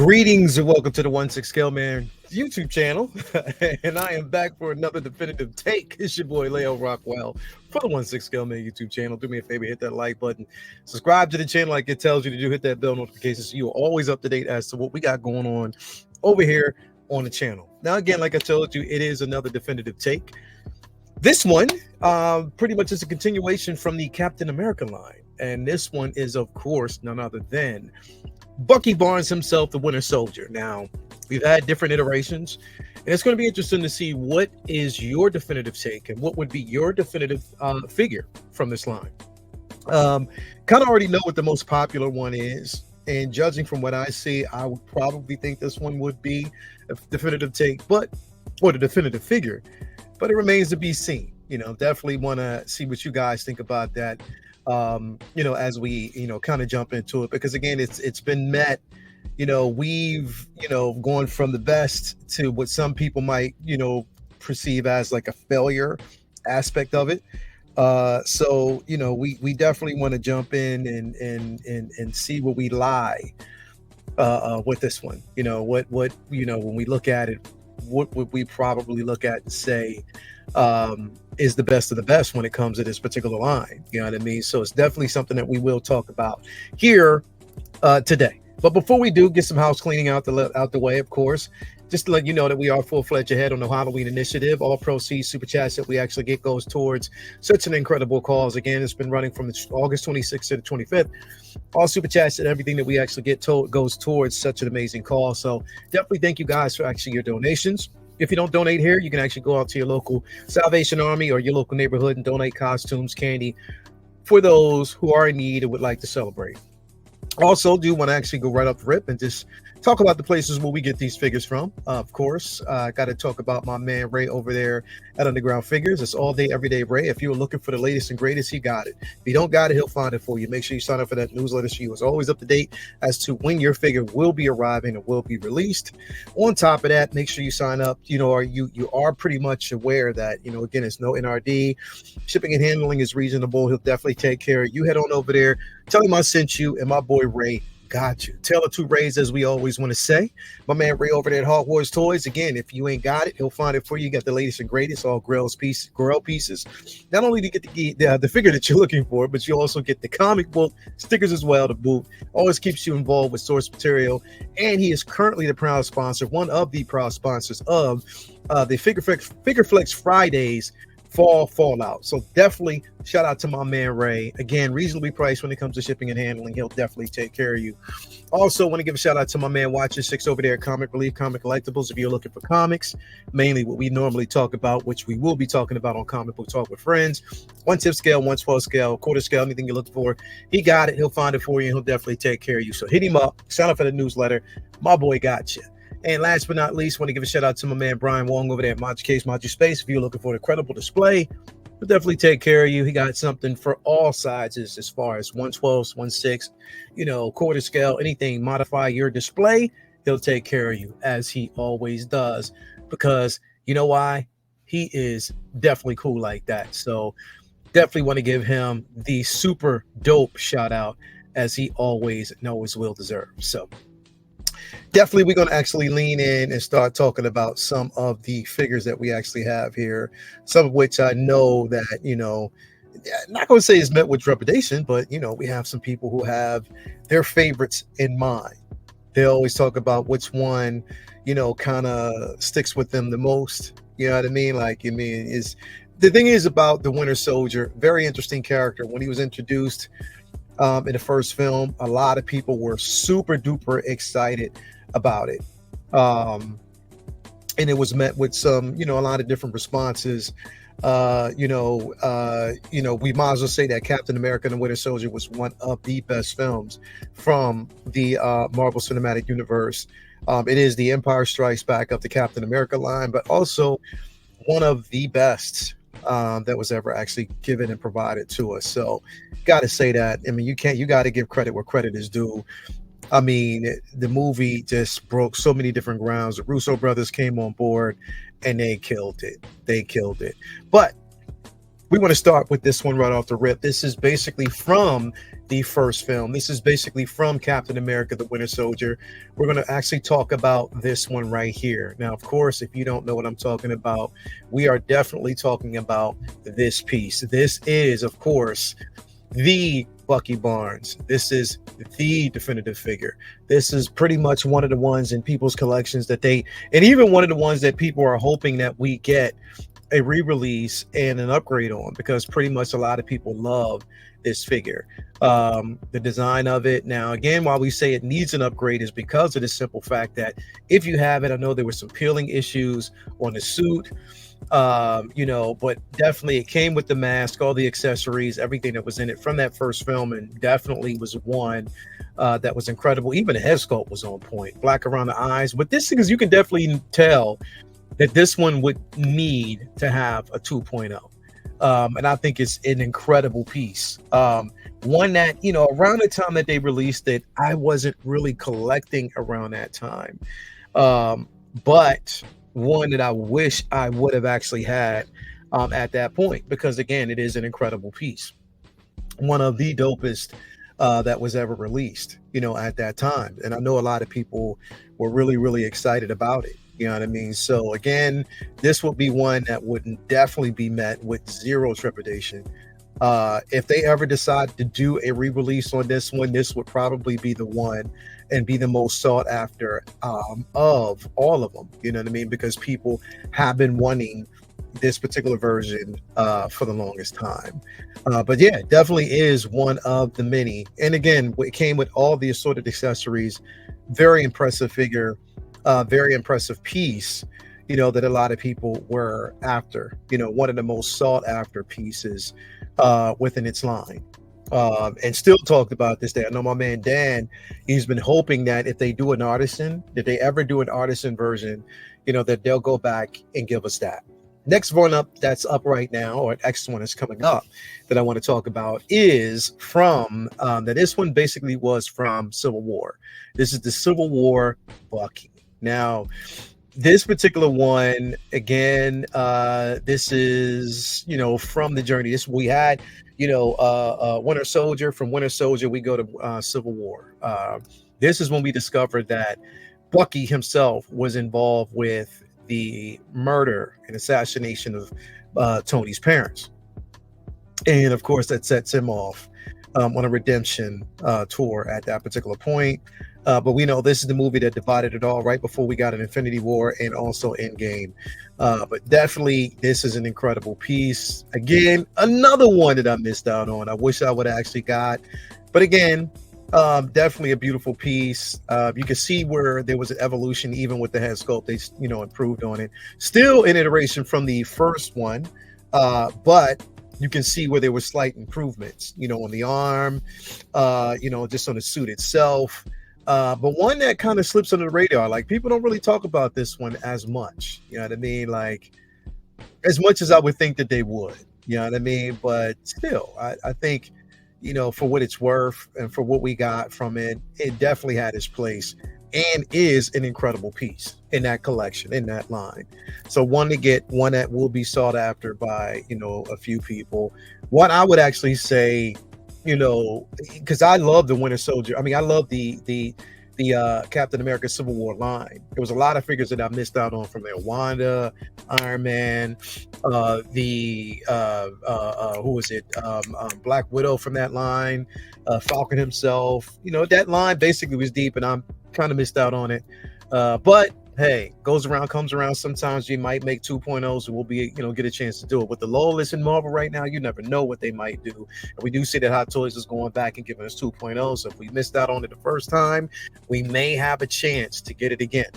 Greetings and welcome to the 1/6 Scale Man YouTube channel. And I am back for another definitive take. It's your boy Leo Rockwell for the 1/6 Scale Man YouTube channel. Do me a favor, hit that like button, subscribe to the channel like it tells you to do, hit that bell notification so you're always up to date as to what we got going on over here on the channel. Now, again, like I told you, it is another definitive take. This one pretty much is a continuation from the Captain America line. And this one is, of course, none other than Bucky Barnes himself, the Winter Soldier. Now, we've had different iterations, and it's going to be interesting to see what is your definitive take and what would be your definitive figure from this line. Kind of already know what the most popular one is, and judging from what I see, I would probably think this one would be a definitive take, or the definitive figure, but it remains to be seen. Definitely want to see what you guys think about that. As we, kind of jump into it, because again, it's been met, we've, gone from the best to what some people might, perceive as like a failure aspect of it. So, we definitely want to jump in and see where we lie, with this one. What, when we look at it, what would we probably look at and say, is the best of the best when it comes to this particular line. You know what I mean? So it's definitely something that we will talk about here today. But before we do, get some house cleaning out the way, of course, just to let you know that we are full-fledged ahead on the Halloween initiative. All proceeds, super chats that we actually get goes towards such an incredible cause. Again, it's been running from August 26th to the 25th. All super chats and everything that we actually get goes towards such an amazing cause. So definitely thank you guys for actually your donations. If you don't donate here, you can actually go out to your local Salvation Army or your local neighborhood and donate costumes, candy for those who are in need and would like to celebrate. Also, do want to actually go right up the rip and just talk about the places where we get these figures from. Of course, I got to talk about my man Ray over there at Underground Figures. It's all day, every day Ray. If you're looking for the latest and greatest, he got it. If you don't got it, he'll find it for you. Make sure you sign up for that newsletter so you is always up to date as to when your figure will be arriving and will be released. On top of that, make sure you sign up. You are pretty much aware that, again, it's no NRD. Shipping and handling is reasonable. He'll definitely take care of you. Head on over there. Tell him I sent you, and my boy Ray got you. Tell it to Rays, as we always want to say. My man Ray over there at Hawk Wars Toys. Again, if you ain't got it, he'll find it for you. You got the latest and greatest, all Grail pieces. Not only do you get the figure that you're looking for, but you also get the comic book stickers as well to boot. Always keeps you involved with source material. And he is currently the proud sponsor, one of the proud sponsors of the Figure Flex Fridays Fallout. So definitely shout out to my man Ray. Again, reasonably priced when it comes to shipping and handling. He'll definitely take care of you. Also want to give a shout out to my man Watcher 6 over there at Comic Relief Comic Collectibles. If you're looking for comics, mainly what we normally talk about, which we will be talking about on Comic Book Talk with Friends, 1/10 scale, 1/12 scale, quarter scale, anything you're looking for, he got it. He'll find it for you, and he'll definitely take care of you. So hit him up, sign up for the newsletter. My boy got you. And last but not least, want to give a shout out to my man Brian Wong over there at Module Case, Module Space. If you're looking for an incredible display, he'll definitely take care of you. He got something for all sizes as far as 1/12, 1/6, quarter scale, anything, modify your display. He'll take care of you, as he always does, because you know why? He is definitely cool like that. So definitely want to give him the super dope shout out, as he always knows will deserve. So definitely we're going to actually lean in and start talking about some of the figures that we actually have here, some of which I know that, not going to say is met with trepidation, but, we have some people who have their favorites in mind. They always talk about which one, kind of sticks with them the most. You know what I mean? Is the thing is about the Winter Soldier, very interesting character. When he was introduced in the first film, a lot of people were super duper excited about it, and it was met with some, a lot of different responses. We might as well say that Captain America and the Winter Soldier was one of the best films from the Marvel Cinematic Universe. It is the Empire Strikes Back of the Captain America line, but also one of the best that was ever actually given and provided to us. So got to say that. I mean, you got to give credit where credit is due. I mean, the movie just broke so many different grounds. The Russo brothers came on board and they killed it. But we want to start with this one right off the rip. This is basically from the first film. This is basically from Captain America, the Winter Soldier. We're going to actually talk about this one right here. Now, of course, if you don't know what I'm talking about, we are definitely talking about this piece. This is, of course, the Bucky Barnes. This is the definitive figure. This is pretty much one of the ones in people's collections that and even one of the ones that people are hoping that we get a re-release and an upgrade on, because pretty much a lot of people love this figure. The design of it, now again, why we say it needs an upgrade is because of the simple fact that if you have it, I know there were some peeling issues on the suit, but definitely it came with the mask, all the accessories, everything that was in it from that first film, and definitely was one that was incredible. Even the head sculpt was on point, black around the eyes. But this thing is, you can definitely tell that this one would need to have a 2.0. And I think it's an incredible piece. One that, around the time that they released it, I wasn't really collecting around that time. But one that I wish I would have actually had at that point, because again, it is an incredible piece. One of the dopest that was ever released, at that time. And I know a lot of people were really, really excited about it. You know what I mean? So again, this would be one that would definitely be met with zero trepidation. If they ever decide to do a re-release on this one, this would probably be the one and be the most sought after of all of them. You know what I mean? Because people have been wanting this particular version for the longest time. But yeah, definitely is one of the many. And again, it came with all the assorted accessories. Very impressive figure. Very impressive piece, that a lot of people were after, one of the most sought after pieces within its line, and still talked about this day. I know my man Dan, he's been hoping that if they do an artisan, that they ever do an artisan version, that they'll go back and give us that. Next one up that's up right now, or next one is coming up that I want to talk about is from that this one basically was from Civil War. This is the Civil War Bucky. Now, this particular one, again, this is, from the journey. This we had, Winter Soldier. From Winter Soldier, we go to Civil War. This is when we discovered that Bucky himself was involved with the murder and assassination of Tony's parents. And of course, that sets him off on a redemption tour at that particular point. But we know this is the movie that divided it all right before we got an Infinity War and also Endgame. But definitely, this is an incredible piece. Again, another one that I missed out on. I wish I would have actually got. But again, definitely a beautiful piece. You can see where there was an evolution, even with the head sculpt. They, improved on it. Still an iteration from the first one, but you can see where there were slight improvements, on the arm, just on the suit itself. But one that kind of slips under the radar, like people don't really talk about this one as much, you know what I mean? Like as much as I would think that they would, you know what I mean? But still, I think, for what it's worth and for what we got from it, it definitely had its place and is an incredible piece in that collection, in that line. So one that will be sought after by, a few people. What I would actually say, because I love the Winter Soldier. I mean, I love the Captain America Civil War line. There was a lot of figures that I missed out on from there. Wanda, Iron Man, who was it? Black Widow from that line, Falcon himself. That line basically was deep, and I'm kind of missed out on it. But hey, goes around, comes around. Sometimes you might make 2.0s and we'll be, get a chance to do it. With the low list in Marvel right now, you never know what they might do. And we do see that Hot Toys is going back and giving us 2.0. So if we missed out on it the first time, we may have a chance to get it again.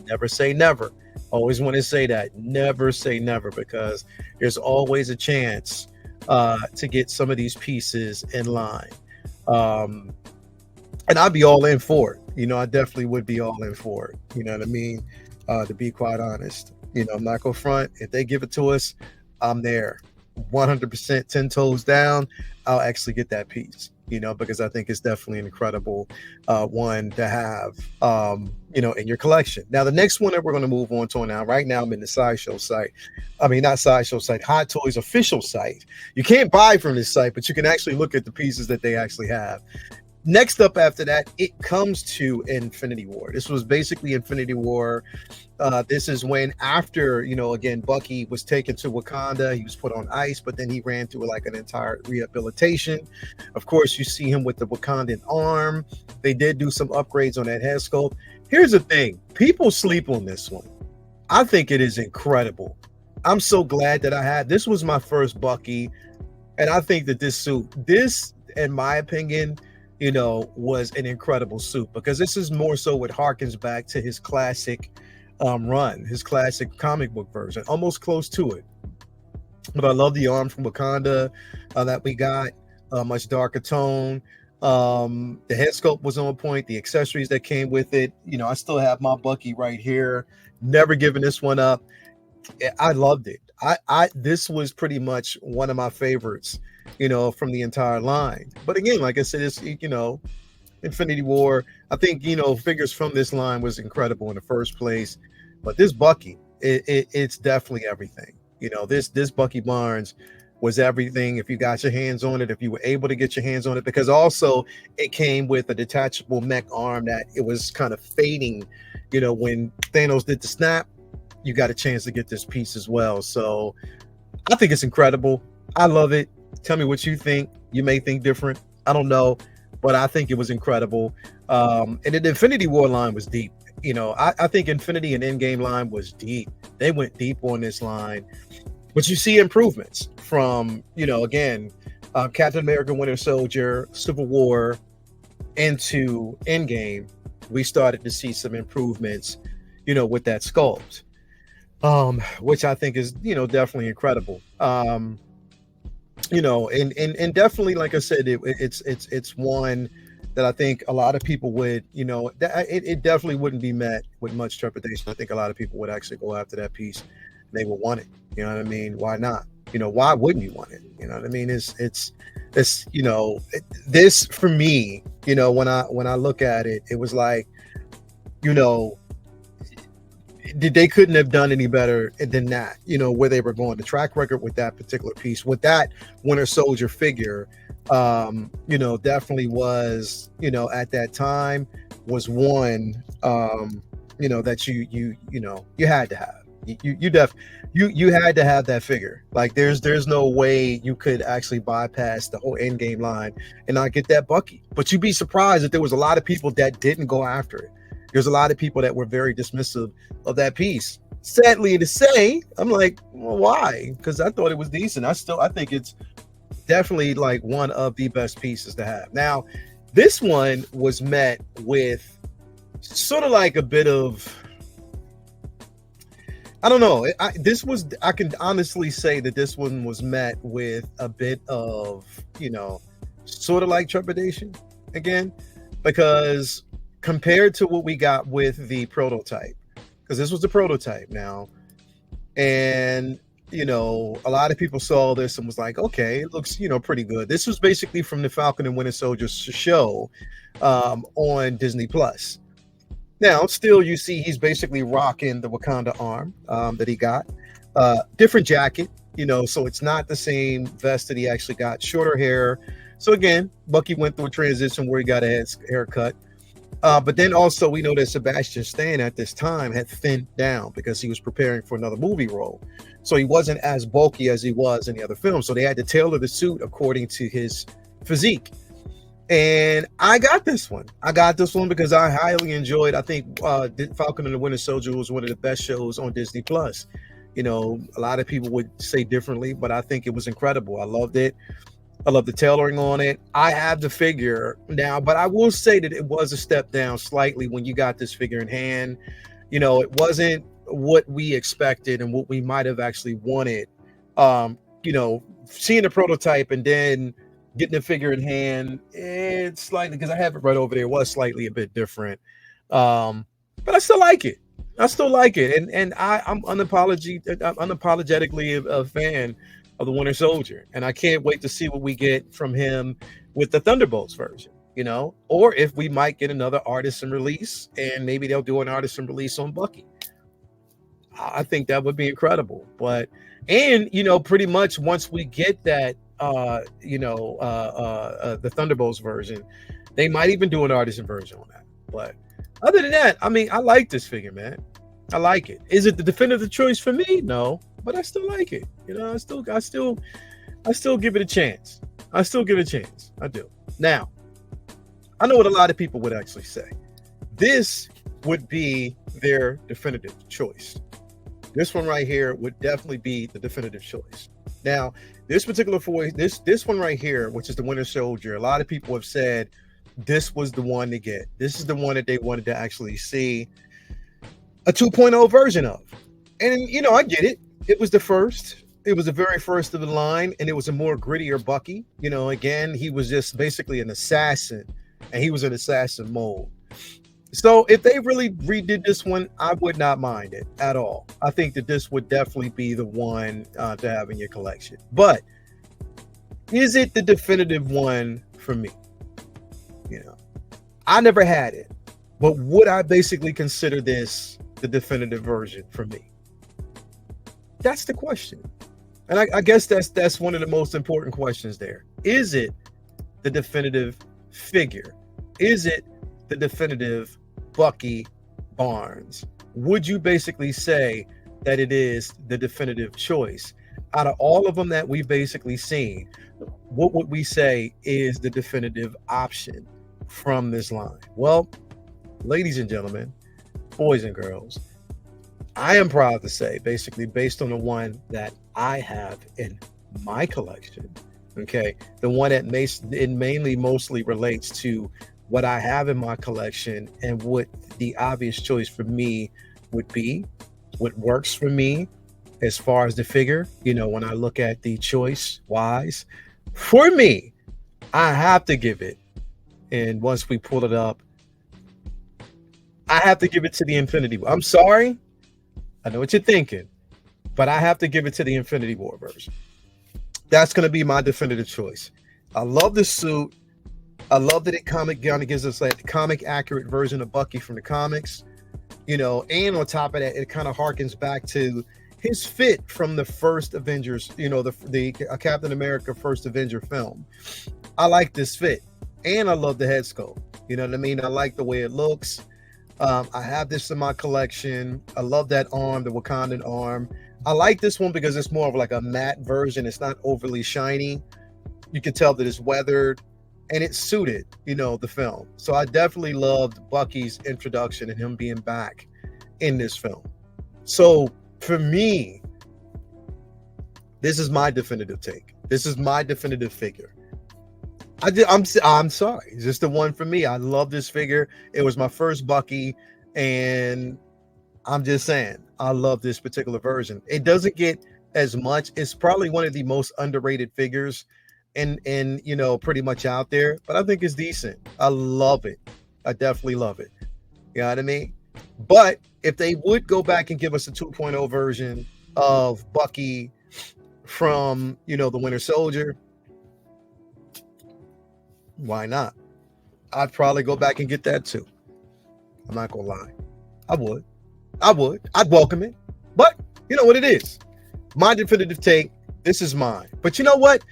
Never say never. Always want to say that. Never say never, because there's always a chance to get some of these pieces in line. And I'd be all in for it. I definitely would be all in for it. You know what I mean? To be quite honest, I'm not gonna front. If they give it to us, I'm there 100%, 10 toes down. I'll actually get that piece. because I think it's definitely an incredible one to have, in your collection. Now, the next one that we're going to move on to now, right now, I'm in the Sideshow site. I mean, not Sideshow site, Hot Toys official site. You can't buy from this site, but you can actually look at the pieces that they actually have. Next up after that, it comes to Infinity War. This was basically Infinity War. This is when, after, again, Bucky was taken to Wakanda, he was put on ice, but then he ran through like an entire rehabilitation. Of course, you see him with the Wakandan arm. They did do some upgrades on that head sculpt. Here's the thing. People sleep on this one. I think it is incredible. I'm so glad that I had. This was my first Bucky. And I think that this, in my opinion, was an incredible suit, because this is more so what harkens back to his classic run, his classic comic book version, almost close to it. But I love the arm from Wakanda that we got, much darker tone. The head sculpt was on point, the accessories that came with it. I still have my Bucky right here, never giving this one up. I loved it. This was pretty much one of my favorites, from the entire line. But again, like I said, it's, Infinity War, I think, figures from this line was incredible in the first place. But this Bucky, it's definitely everything. This Bucky Barnes was everything. If you got your hands on it, if you were able to get your hands on it, because also it came with a detachable mech arm that it was kind of fading, when Thanos did the snap, you got a chance to get this piece as well. So I think it's incredible. I love it. Tell me what you think. You may think different. I don't know, but I think it was incredible. And the Infinity War line was deep. I think Infinity and Endgame line was deep. They went deep on this line. But you see improvements from, again, Captain America, Winter Soldier, Civil War, into Endgame. We started to see some improvements, with that sculpt. Which I think is, definitely incredible. And definitely, like I said, it's one that I think a lot of people would, it definitely wouldn't be met with much trepidation. I think a lot of people would actually go after that piece. And they would want it. You know what I mean? Why not? Why wouldn't you want it? You know what I mean? It's this for me, when I look at it, it was like, they couldn't have done any better than that, where they were going. The track record with that particular piece, with that Winter Soldier figure, definitely was, at that time was one, that you had to have. You had to have that figure. Like there's no way you could actually bypass the whole Endgame line and not get that Bucky. But you'd be surprised that there was a lot of people that didn't go after it. There's a lot of people that were very dismissive of that piece. Sadly to say, I'm like, well, why? Because I thought it was decent. I think it's definitely like one of the best pieces to have. Now, this one was met with sort of like a bit of, I don't know. I can honestly say that this one was met with a bit of, sort of like trepidation again, because compared to what we got with the prototype, because this was the prototype now, and a lot of people saw this and was like, okay, it looks pretty good. This was basically from the Falcon and Winter Soldier show on Disney Plus. Now, still, you see he's basically rocking the Wakanda arm that he got. Different jacket, so it's not the same vest that he actually got. Shorter hair. So again, Bucky went through a transition where he got a haircut. But then also we know that Sebastian Stan at this time had thinned down because he was preparing for another movie role. So he wasn't as bulky as he was in the other films. So they had to tailor the suit according to his physique. And I got this one. Because I highly enjoyed, I think Falcon and the Winter Soldier was one of the best shows on Disney Plus. A lot of people would say differently, but I think it was incredible. I loved it. I love the tailoring on it. I have the figure now, but I will say that it was a step down slightly when you got this figure in hand. It wasn't what we expected and what we might have actually wanted. Seeing the prototype and then getting the figure in hand, it's slightly, because I have it right over there, was slightly a bit different. But I still like it. And I'm unapologetically a fan of the Winter Soldier, and I can't wait to see what we get from him with the Thunderbolts version, or if we might get another artisan release and maybe they'll do an artisan release on Bucky. I think that would be incredible. But and pretty much once we get that the Thunderbolts version, they might even do an artisan version on that. But other than that, I mean, I like this figure, man. I like it. Is it the definitive choice for me? No, but I still like it. I still give it a chance. I still give it a chance. I do. Now, I know what a lot of people would actually say. This would be their definitive choice. This one right here would definitely be the definitive choice. Now, this particular this one right here, which is the Winter Soldier, a lot of people have said this was the one to get. This is the one that they wanted to actually see a 2.0 version of. And, I get it. It was the first. It was the very first of the line, and it was a more grittier Bucky. Again, he was just basically an assassin, and he was in assassin mode. So if they really redid this one, I would not mind it at all. I think that this would definitely be the one to have in your collection. But is it the definitive one for me? I never had it, but would I basically consider this the definitive version for me? That's the question. And I guess that's one of the most important questions there. Is it the definitive figure? Is it the definitive Bucky Barnes? Would you basically say that it is the definitive choice? Out of all of them that we've basically seen, what would we say is the definitive option from this line? Well, ladies and gentlemen, boys and girls, I am proud to say, basically based on the one that I have in my collection, okay, the one that mostly relates to what I have in my collection and what the obvious choice for me would be, what works for me as far as the figure, when I look at the choice wise, for me, I have to give it. And once we pull it up, I have to give it to the Infinity War. I'm sorry. I know what you're thinking, but I have to give it to the Infinity War version. That's going to be my definitive choice. I love the suit. I love that it kind of gives us like the comic accurate version of Bucky from the comics, and on top of that, it kind of harkens back to his fit from the first Avengers, the Captain America First Avenger film. I like this fit, and I love the head sculpt. You know what I mean? I like the way it looks. I have this in my collection. I love that arm, the Wakandan arm. I like this one because it's more of like a matte version. It's not overly shiny. You can tell that it's weathered and it suited, the film. So I definitely loved Bucky's introduction and him being back in this film. So for me, this is my definitive take. This is my definitive figure. I'm sorry. It's just the one for me. I love this figure. It was my first Bucky, and I'm just saying, I love this particular version. It doesn't get as much. It's probably one of the most underrated figures and pretty much out there, but I think it's decent. I love it. I definitely love it. You know what I mean? But if they would go back and give us a 2.0 version of Bucky from, the Winter Soldier, why not? I'd probably go back and get that too. I'm not gonna lie. I would. I'd welcome it. But you know what it is. My definitive take. This is mine. But you know what?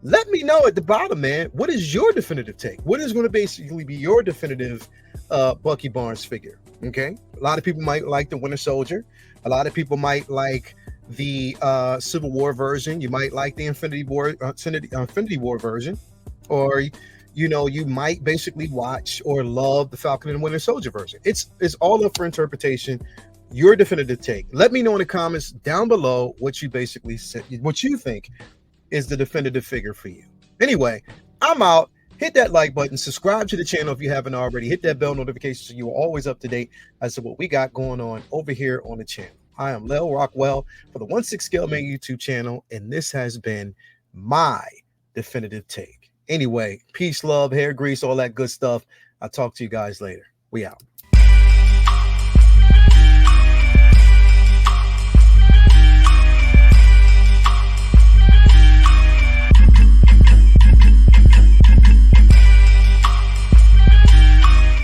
Let me know at the bottom, man. What is your definitive take? What is going to basically be your definitive Bucky Barnes figure? Okay. A lot of people might like the Winter Soldier. A lot of people might like the Civil War version. You might like the Infinity War version, or you might basically watch or love the Falcon and Winter Soldier version. It's all up for interpretation. Your definitive take. Let me know in the comments down below what you basically said, what you think is the definitive figure for you. Anyway, I'm out. Hit that like button, subscribe to the channel if you haven't already, hit that bell notification so you are always up to date as to what we got going on over here on the channel. I am Lel Rockwell for the 1/6 Scale Man YouTube channel, and this has been my definitive take. Anyway, peace, love, hair grease, all that good stuff. I'll talk to you guys later. We out.